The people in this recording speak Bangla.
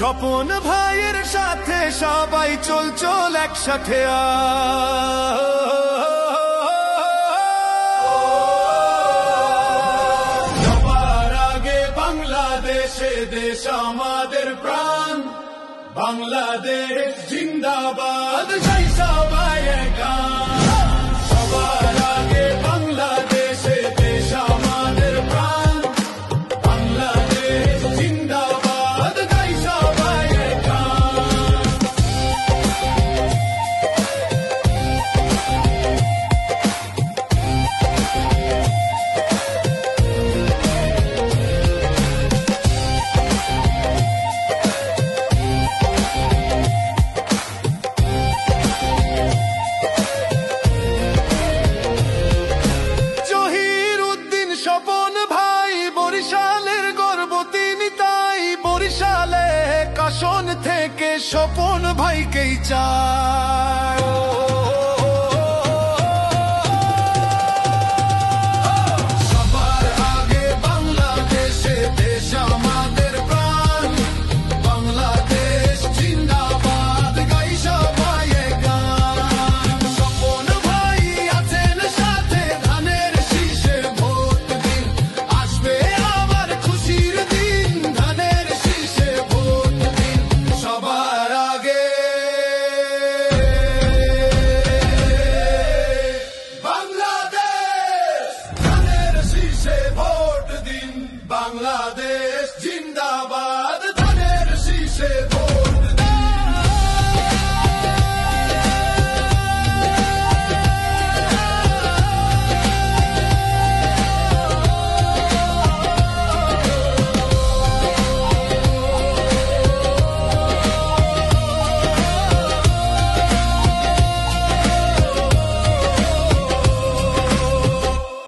স্বপন ভাইয়ের সাথে সবাই চল একসাথে সবার আগে বাংলাদেশে দেশ আমাদের প্রাণ, বাংলাদেশ জিন্দাবাদ, জয় সবাই গান। সবার আগে বাংলাদেশে দেশ আমাদের প্রাণ, বাংলাদেশ জিন্দাবাদ, জয় সবাই গান। স্বপন ভাই বরিশালের গর্ব তিনি, তাই বরিশালে কাশন থেকে স্বপন ভাইকেই চায়। সবার আগে বাংলাদেশে দেশ আমাদের প্রাণ, বাংলাদেশ জিন্দাবাদ, গাই সবাই গান। স্বপন ভাই আছেন সাথে, ধানের শীষে ভোট দিন, আসবে আবার খুশির দিন, ধানের শীষে ভোট দিন। সবার আগে বাংলাদেশ, ধানের শীষে ভোট দিন, বাংলাদেশ।